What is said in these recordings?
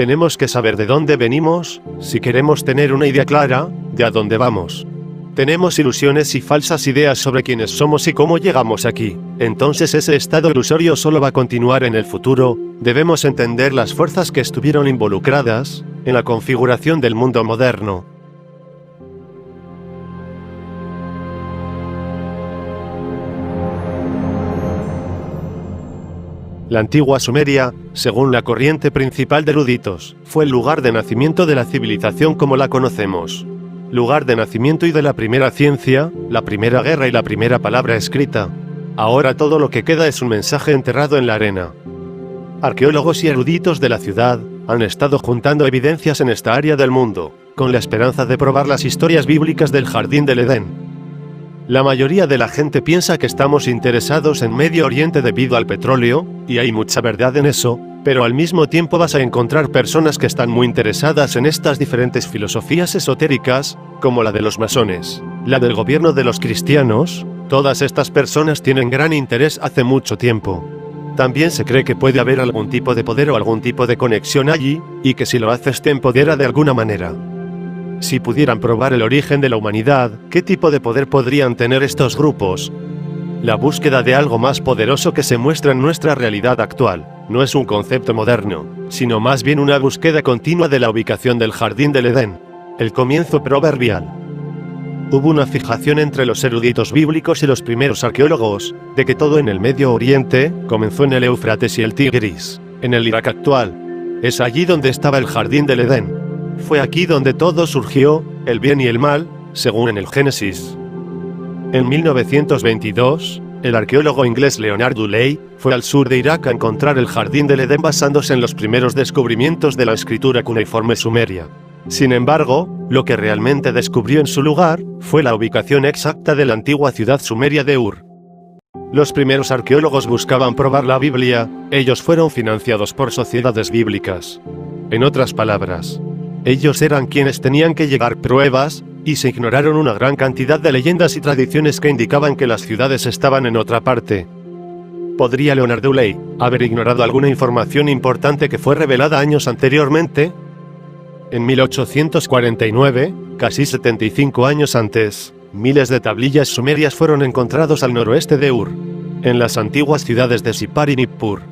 Tenemos que saber de dónde venimos, si queremos tener una idea clara de a dónde vamos. Tenemos ilusiones y falsas ideas sobre quiénes somos y cómo llegamos aquí. Entonces ese estado ilusorio solo va a continuar en el futuro. Debemos entender las fuerzas que estuvieron involucradas en la configuración del mundo moderno. La antigua Sumeria, según la corriente principal de eruditos, fue el lugar de nacimiento de la civilización como la conocemos. Lugar de nacimiento y de la primera ciencia, la primera guerra y la primera palabra escrita. Ahora todo lo que queda es un mensaje enterrado en la arena. Arqueólogos y eruditos de la ciudad han estado juntando evidencias en esta área del mundo, con la esperanza de probar las historias bíblicas del Jardín del Edén. La mayoría de la gente piensa que estamos interesados en Medio Oriente debido al petróleo, y hay mucha verdad en eso, pero al mismo tiempo vas a encontrar personas que están muy interesadas en estas diferentes filosofías esotéricas, como la de los masones, la del gobierno de los cristianos. Todas estas personas tienen gran interés hace mucho tiempo. También se cree que puede haber algún tipo de poder o algún tipo de conexión allí, y que si lo haces te empodera de alguna manera. Si pudieran probar el origen de la humanidad, ¿qué tipo de poder podrían tener estos grupos? La búsqueda de algo más poderoso que se muestra en nuestra realidad actual no es un concepto moderno, sino más bien una búsqueda continua de la ubicación del Jardín del Edén, el comienzo proverbial. Hubo una fijación entre los eruditos bíblicos y los primeros arqueólogos, de que todo en el Medio Oriente comenzó en el Éufrates y el Tigris, en el Irak actual. Es allí donde estaba el Jardín del Edén. Fue aquí donde todo surgió, el bien y el mal, según en el Génesis. En 1922, el arqueólogo inglés Leonard Dewey fue al sur de Irak a encontrar el Jardín del Edén basándose en los primeros descubrimientos de la escritura cuneiforme sumeria. Sin embargo, lo que realmente descubrió en su lugar fue la ubicación exacta de la antigua ciudad sumeria de Ur. Los primeros arqueólogos buscaban probar la Biblia, ellos fueron financiados por sociedades bíblicas. En otras palabras, ellos eran quienes tenían que llevar pruebas, y se ignoraron una gran cantidad de leyendas y tradiciones que indicaban que las ciudades estaban en otra parte. ¿Podría Leonard Dewey haber ignorado alguna información importante que fue revelada años anteriormente? En 1849, casi 75 años antes, miles de tablillas sumerias fueron encontrados al noroeste de Ur, en las antiguas ciudades de Sippar y Nippur.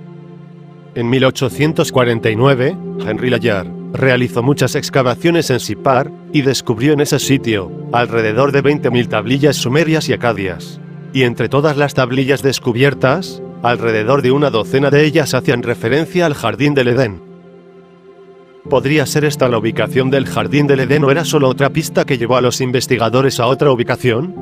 En 1849, Henry Layard realizó muchas excavaciones en Sippar y descubrió en ese sitio alrededor de 20.000 tablillas sumerias y acadias. Y entre todas las tablillas descubiertas, alrededor de una docena de ellas hacían referencia al Jardín del Edén. ¿Podría ser esta la ubicación del Jardín del Edén o era solo otra pista que llevó a los investigadores a otra ubicación?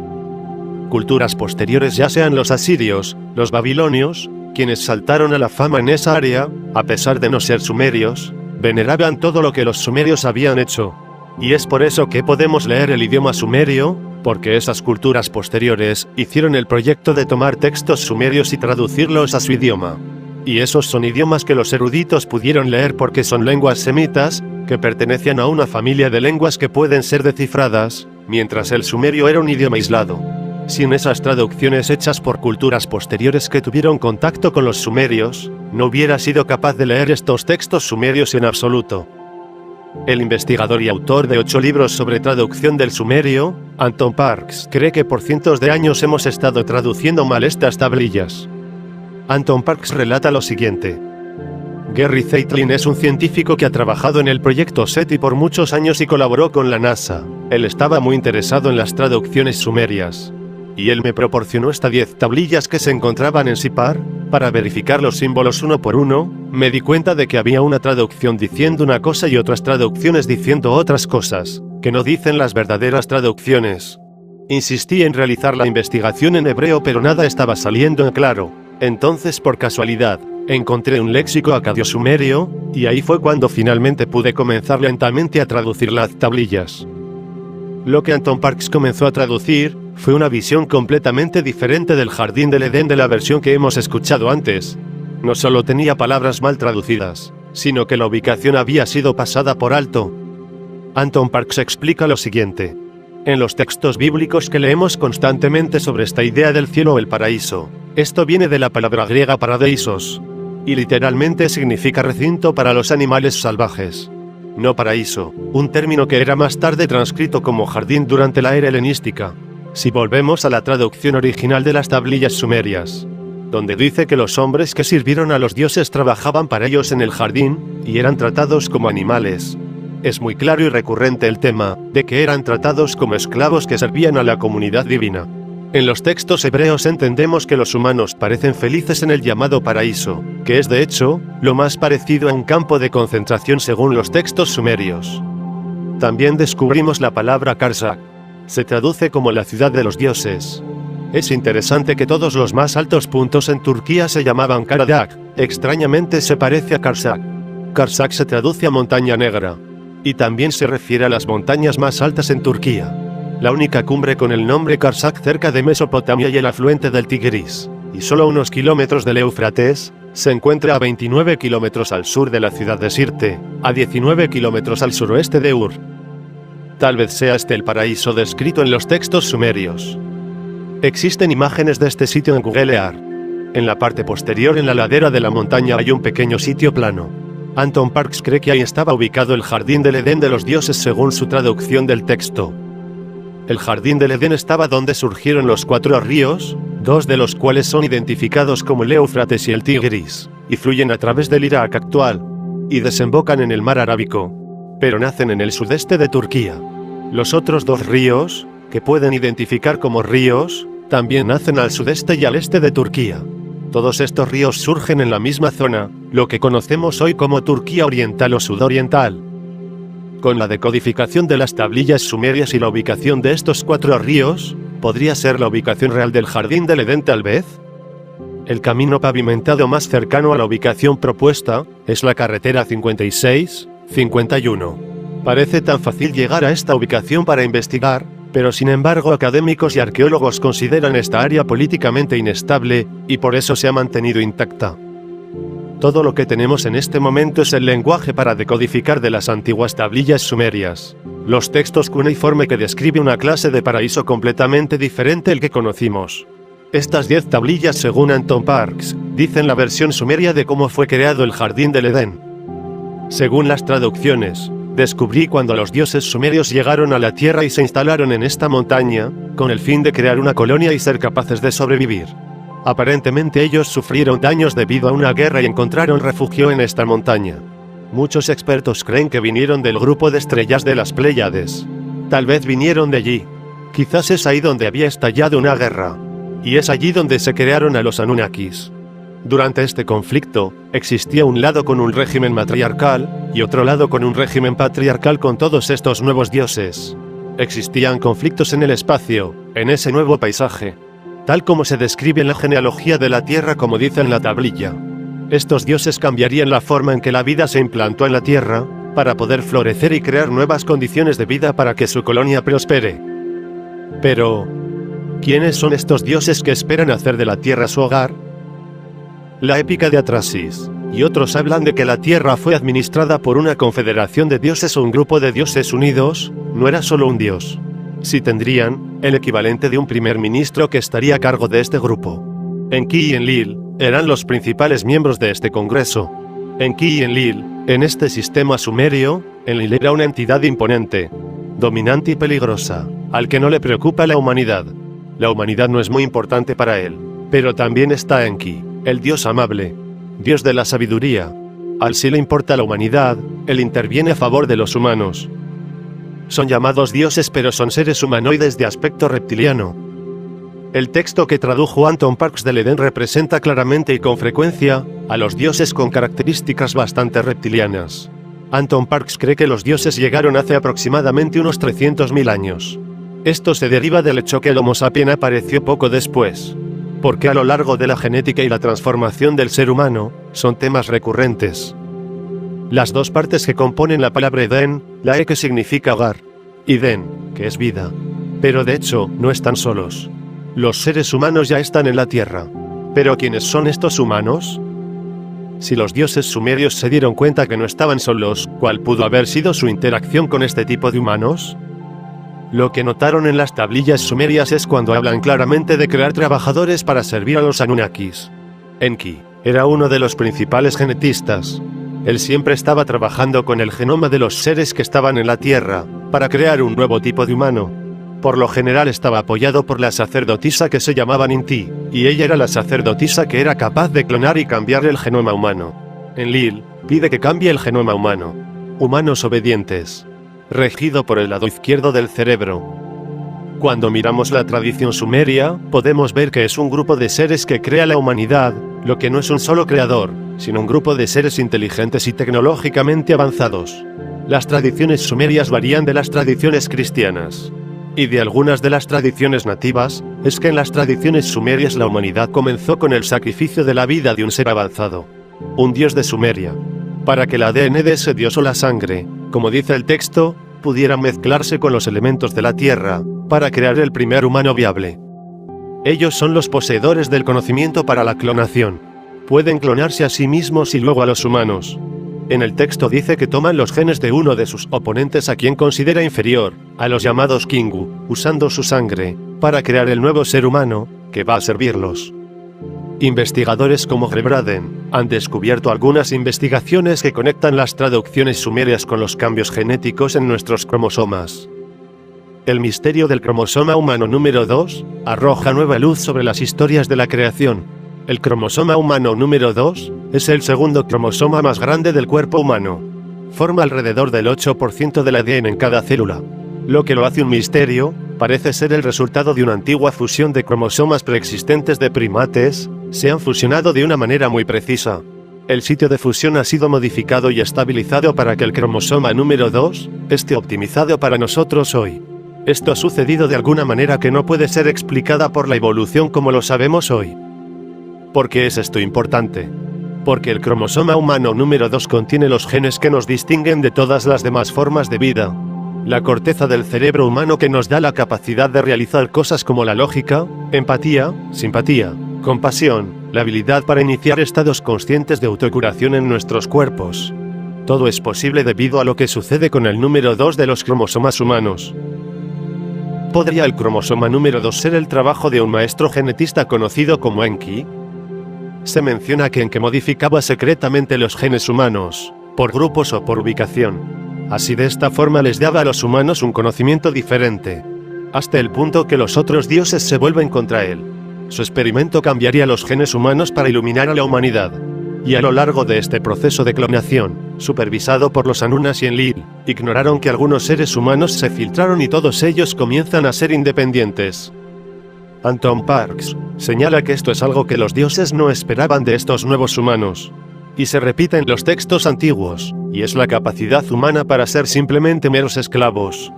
Culturas posteriores, ya sean los asirios, los babilonios, quienes saltaron a la fama en esa área, a pesar de no ser sumerios, veneraban todo lo que los sumerios habían hecho. Y es por eso que podemos leer el idioma sumerio, porque esas culturas posteriores hicieron el proyecto de tomar textos sumerios y traducirlos a su idioma. Y esos son idiomas que los eruditos pudieron leer porque son lenguas semitas, que pertenecían a una familia de lenguas que pueden ser descifradas, mientras el sumerio era un idioma aislado. Sin esas traducciones hechas por culturas posteriores que tuvieron contacto con los sumerios, no hubiera sido capaz de leer estos textos sumerios en absoluto. El investigador y autor de 8 libros sobre traducción del sumerio, Anton Parks, cree que por cientos de años hemos estado traduciendo mal estas tablillas. Anton Parks relata lo siguiente. Gary Zeitlin es un científico que ha trabajado en el proyecto SETI por muchos años y colaboró con la NASA. Él estaba muy interesado en las traducciones sumerias. Y él me proporcionó estas 10 tablillas que se encontraban en Sippar. Para verificar los símbolos uno por uno, me di cuenta de que había una traducción diciendo una cosa y otras traducciones diciendo otras cosas, que no dicen las verdaderas traducciones. Insistí en realizar la investigación en hebreo pero nada estaba saliendo en claro. Entonces, por casualidad, encontré un léxico acadio sumerio, y ahí fue cuando finalmente pude comenzar lentamente a traducir las tablillas. Lo que Anton Parks comenzó a traducir fue una visión completamente diferente del Jardín del Edén de la versión que hemos escuchado antes. No solo tenía palabras mal traducidas, sino que la ubicación había sido pasada por alto. Anton Parks explica lo siguiente. En los textos bíblicos que leemos constantemente sobre esta idea del cielo o el paraíso, esto viene de la palabra griega paradeisos. y literalmente significa recinto para los animales salvajes. No paraíso, un término que era más tarde transcrito como jardín durante la era helenística. Si volvemos a la traducción original de las tablillas sumerias, donde dice que los hombres que sirvieron a los dioses trabajaban para ellos en el jardín, y eran tratados como animales. Es muy claro y recurrente el tema, de que eran tratados como esclavos que servían a la comunidad divina. En los textos hebreos entendemos que los humanos parecen felices en el llamado paraíso, que es de hecho, lo más parecido a un campo de concentración según los textos sumerios. También descubrimos la palabra Karsak. Se traduce como la ciudad de los dioses. Es interesante que todos los más altos puntos en Turquía se llamaban Karadak, extrañamente se parece a Karsak. Karsak se traduce a montaña negra, y también se refiere a las montañas más altas en Turquía. La única cumbre con el nombre Karsak cerca de Mesopotamia y el afluente del Tigris, y solo unos kilómetros del Éufrates, se encuentra a 29 kilómetros al sur de la ciudad de Sirte, a 19 kilómetros al suroeste de Ur. Tal vez sea este el paraíso descrito en los textos sumerios. Existen imágenes de este sitio en Google Earth. En la parte posterior en la ladera de la montaña hay un pequeño sitio plano. Anton Parks cree que ahí estaba ubicado el jardín del Edén de los dioses según su traducción del texto. El jardín del Edén estaba donde surgieron los 4 ríos, 2 de los cuales son identificados como el Éufrates y el Tigris, y fluyen a través del Irak actual, y desembocan en el mar Arábico, pero nacen en el sudeste de Turquía. Los otros 2 ríos, que pueden identificar como ríos, también nacen al sudeste y al este de Turquía. Todos estos ríos surgen en la misma zona, lo que conocemos hoy como Turquía Oriental o Sudoriental. Con la decodificación de las tablillas sumerias y la ubicación de estos 4 ríos, ¿podría ser la ubicación real del jardín del Edén tal vez? El camino pavimentado más cercano a la ubicación propuesta es la carretera 56-51. Parece tan fácil llegar a esta ubicación para investigar, pero sin embargo académicos y arqueólogos consideran esta área políticamente inestable, y por eso se ha mantenido intacta. Todo lo que tenemos en este momento es el lenguaje para decodificar de las antiguas tablillas sumerias, los textos cuneiforme que describe una clase de paraíso completamente diferente al que conocimos. Estas 10 tablillas, según Anton Parks, dicen la versión sumeria de cómo fue creado el jardín del Edén. Según las traducciones, descubrí cuando los dioses sumerios llegaron a la tierra y se instalaron en esta montaña, con el fin de crear una colonia y ser capaces de sobrevivir. Aparentemente ellos sufrieron daños debido a una guerra y encontraron refugio en esta montaña. Muchos expertos creen que vinieron del grupo de estrellas de las Pléyades. Tal vez vinieron de allí. Quizás es ahí donde había estallado una guerra. Y es allí donde se crearon a los Anunnakis. Durante este conflicto, existía un lado con un régimen matriarcal, y otro lado con un régimen patriarcal con todos estos nuevos dioses. Existían conflictos en el espacio, en ese nuevo paisaje. Tal como se describe en la genealogía de la Tierra como dice en la tablilla. Estos dioses cambiarían la forma en que la vida se implantó en la Tierra, para poder florecer y crear nuevas condiciones de vida para que su colonia prospere. Pero, ¿quiénes son estos dioses que esperan hacer de la Tierra su hogar? La épica de Atrasis, y otros hablan de que la Tierra fue administrada por una confederación de dioses o un grupo de dioses unidos, no era solo un dios. Sí tendrían el equivalente de un primer ministro que estaría a cargo de este grupo. Enki y Enlil eran los principales miembros de este congreso. Enki y Enlil, en este sistema sumerio, Enlil era una entidad imponente, dominante y peligrosa, al que no le preocupa la humanidad. La humanidad no es muy importante para él, pero también está Enki, el dios amable, dios de la sabiduría. Al sí le importa la humanidad, él interviene a favor de los humanos. Son llamados dioses pero son seres humanoides de aspecto reptiliano. El texto que tradujo Anton Parks del Edén representa claramente y con frecuencia a los dioses con características bastante reptilianas. Anton Parks cree que los dioses llegaron hace aproximadamente unos 300.000 años. Esto se deriva del hecho que el Homo sapiens apareció poco después, porque a lo largo de la genética y la transformación del ser humano, son temas recurrentes. Las 2 partes que componen la palabra Edén, la E que significa hogar, y Den, que es vida. Pero de hecho, no están solos. Los seres humanos ya están en la Tierra. ¿Pero quiénes son estos humanos? Si los dioses sumerios se dieron cuenta que no estaban solos, ¿cuál pudo haber sido su interacción con este tipo de humanos? Lo que notaron en las tablillas sumerias es cuando hablan claramente de crear trabajadores para servir a los Anunnakis. Enki, Era uno de los principales genetistas. Él siempre estaba trabajando con el genoma de los seres que estaban en la Tierra, para crear un nuevo tipo de humano. Por lo general estaba apoyado por la sacerdotisa que se llamaba Ninti, y ella era la sacerdotisa que era capaz de clonar y cambiar el genoma humano. Enlil pide que cambie el genoma humano. Humanos obedientes. Regido por el lado izquierdo del cerebro. Cuando miramos la tradición sumeria, podemos ver que es un grupo de seres que crea la humanidad, lo que no es un solo creador, sino un grupo de seres inteligentes y tecnológicamente avanzados. Las tradiciones sumerias varían de las tradiciones cristianas. Y de algunas de las tradiciones nativas, es que en las tradiciones sumerias la humanidad comenzó con el sacrificio de la vida de un ser avanzado. Un dios de Sumeria. Para que el ADN de ese dios o la sangre, como dice el texto, pudiera mezclarse con los elementos de la tierra, para crear el primer humano viable. Ellos son los poseedores del conocimiento para la clonación. Pueden clonarse a sí mismos y luego a los humanos. En el texto dice que toman los genes de uno de sus oponentes a quien considera inferior, a los llamados Kingu, usando su sangre, para crear el nuevo ser humano, que va a servirlos. Investigadores como Grebraden han descubierto algunas investigaciones que conectan las traducciones sumerias con los cambios genéticos en nuestros cromosomas. El misterio del cromosoma humano número 2 arroja nueva luz sobre las historias de la creación. El cromosoma humano número 2 es el segundo cromosoma más grande del cuerpo humano. Forma alrededor del 8% del ADN en cada célula. Lo que lo hace un misterio, parece ser el resultado de una antigua fusión de cromosomas preexistentes de primates, se han fusionado de una manera muy precisa. El sitio de fusión ha sido modificado y estabilizado para que el cromosoma número 2 esté optimizado para nosotros hoy. Esto ha sucedido de alguna manera que no puede ser explicada por la evolución como lo sabemos hoy. ¿Por qué es esto importante? Porque el cromosoma humano número 2 contiene los genes que nos distinguen de todas las demás formas de vida. La corteza del cerebro humano que nos da la capacidad de realizar cosas como la lógica, empatía, simpatía, compasión, la habilidad para iniciar estados conscientes de autocuración en nuestros cuerpos. Todo es posible debido a lo que sucede con el número 2 de los cromosomas humanos. ¿Podría el cromosoma número 2 ser el trabajo de un maestro genetista conocido como Enki? Se menciona que Enki modificaba secretamente los genes humanos, por grupos o por ubicación. Así de esta forma les daba a los humanos un conocimiento diferente, hasta el punto que los otros dioses se vuelven contra él. Su experimento cambiaría los genes humanos para iluminar a la humanidad. Y a lo largo de este proceso de clonación, supervisado por los Anunnaki y Enlil, ignoraron que algunos seres humanos se filtraron y todos ellos comienzan a ser independientes. Anton Parks señala que esto es algo que los dioses no esperaban de estos nuevos humanos. Y se repite en los textos antiguos, y es la capacidad humana para ser simplemente meros esclavos.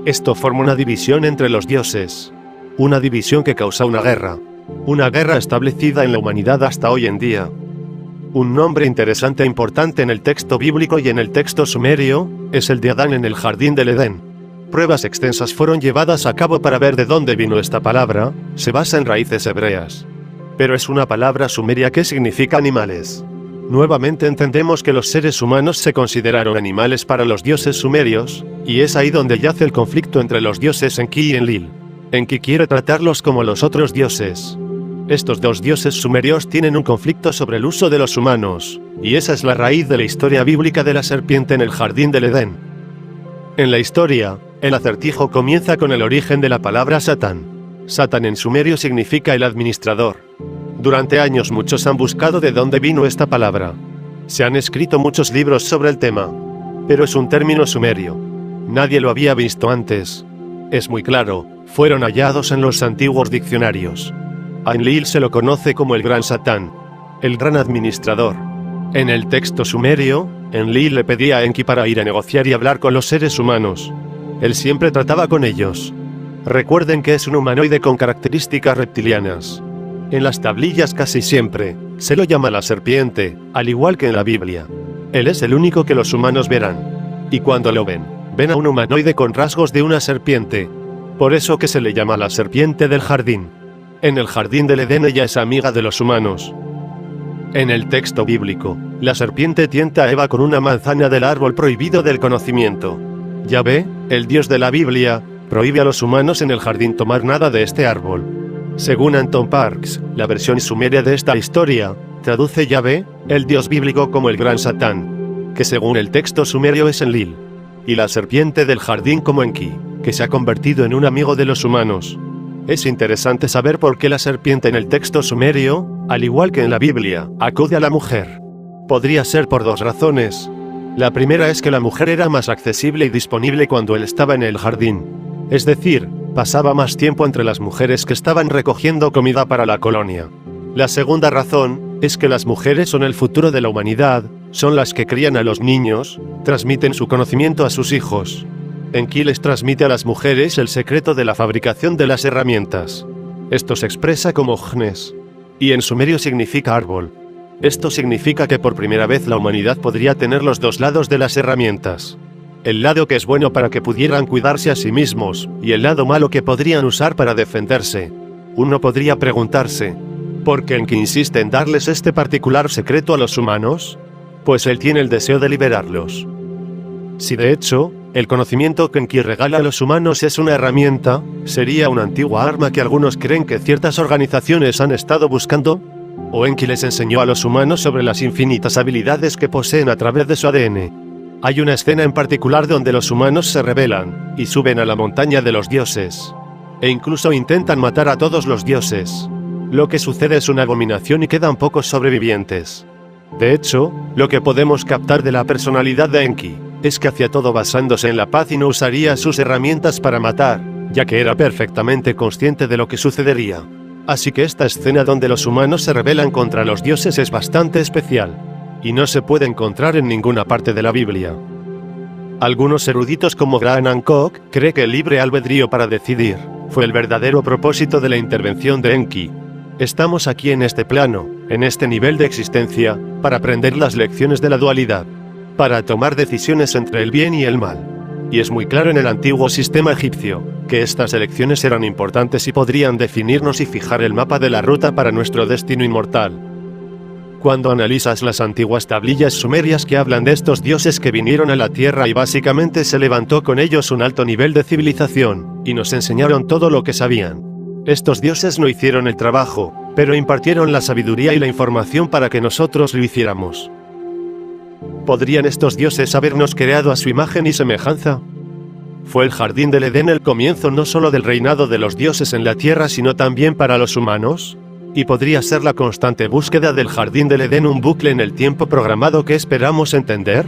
Esto forma una división entre los dioses. Una división que causa una guerra. Una guerra establecida en la humanidad hasta hoy en día. Un nombre interesante e importante en el texto bíblico y en el texto sumerio, es el de Adán en el jardín del Edén. Pruebas extensas fueron llevadas a cabo para ver de dónde vino esta palabra, se basa en raíces hebreas. Pero es una palabra sumeria que significa animales. Nuevamente entendemos que los seres humanos se consideraron animales para los dioses sumerios, y es ahí donde yace el conflicto entre los dioses Enki y Enlil. Enki quiere tratarlos como los otros dioses. Estos dos dioses sumerios tienen un conflicto sobre el uso de los humanos, y esa es la raíz de la historia bíblica de la serpiente en el jardín del Edén. En la historia, el acertijo comienza con el origen de la palabra Satán. Satán en sumerio significa el administrador. Durante años muchos han buscado de dónde vino esta palabra. Se han escrito muchos libros sobre el tema, pero es un término sumerio. Nadie lo había visto antes. Es muy claro, fueron hallados en los antiguos diccionarios. A Enlil se lo conoce como el gran Satán, el gran administrador. En el texto sumerio, Enlil le pedía a Enki para ir a negociar y hablar con los seres humanos. Él siempre trataba con ellos. Recuerden que es un humanoide con características reptilianas. En las tablillas casi siempre se lo llama la serpiente, al igual que en la Biblia. Él es el único que los humanos verán. Y cuando lo ven, ven a un humanoide con rasgos de una serpiente. Por eso que se le llama la serpiente del jardín. En el jardín del Edén ella es amiga de los humanos. En el texto bíblico, la serpiente tienta a Eva con una manzana del árbol prohibido del conocimiento. Yahvé, el Dios de la Biblia, prohíbe a los humanos en el jardín tomar nada de este árbol. Según Anton Parks, la versión sumeria de esta historia traduce Yahvé, el dios bíblico, como el gran Satán, que según el texto sumerio es Enlil, y la serpiente del jardín como Enki, que se ha convertido en un amigo de los humanos. Es interesante saber por qué la serpiente en el texto sumerio, al igual que en la Biblia, acude a la mujer. Podría ser por dos razones. La primera es que la mujer era más accesible y disponible cuando él estaba en el jardín. Es decir, pasaba más tiempo entre las mujeres que estaban recogiendo comida para la colonia. La segunda razón es que las mujeres son el futuro de la humanidad, son las que crían a los niños, transmiten su conocimiento a sus hijos. Enki les transmite a las mujeres el secreto de la fabricación de las herramientas. Esto se expresa como Jnes, y en sumerio significa árbol. Esto significa que por primera vez la humanidad podría tener los dos lados de las herramientas. El lado que es bueno para que pudieran cuidarse a sí mismos, y el lado malo que podrían usar para defenderse. Uno podría preguntarse, ¿por qué Enki insiste en darles este particular secreto a los humanos? Pues él tiene el deseo de liberarlos. Si de hecho, el conocimiento que Enki regala a los humanos es una herramienta, ¿sería una antigua arma que algunos creen que ciertas organizaciones han estado buscando? ¿O Enki les enseñó a los humanos sobre las infinitas habilidades que poseen a través de su ADN? Hay una escena en particular donde los humanos se rebelan, y suben a la montaña de los dioses. E incluso intentan matar a todos los dioses. Lo que sucede es una abominación y quedan pocos sobrevivientes. De hecho, lo que podemos captar de la personalidad de Enki es que hacía todo basándose en la paz y no usaría sus herramientas para matar, ya que era perfectamente consciente de lo que sucedería. Así que esta escena donde los humanos se rebelan contra los dioses es bastante especial, y no se puede encontrar en ninguna parte de la Biblia. Algunos eruditos como Graham Hancock creen que el libre albedrío para decidir fue el verdadero propósito de la intervención de Enki. Estamos aquí en este plano, en este nivel de existencia, para aprender las lecciones de la dualidad, para tomar decisiones entre el bien y el mal. Y es muy claro en el antiguo sistema egipcio, que estas elecciones eran importantes y podrían definirnos y fijar el mapa de la ruta para nuestro destino inmortal. Cuando analizas las antiguas tablillas sumerias que hablan de estos dioses que vinieron a la Tierra y básicamente se levantó con ellos un alto nivel de civilización, y nos enseñaron todo lo que sabían. Estos dioses no hicieron el trabajo, pero impartieron la sabiduría y la información para que nosotros lo hiciéramos. ¿Podrían estos dioses habernos creado a su imagen y semejanza? ¿Fue el jardín del Edén el comienzo no solo del reinado de los dioses en la tierra sino también para los humanos? ¿Y podría ser la constante búsqueda del jardín del Edén un bucle en el tiempo programado que esperamos entender?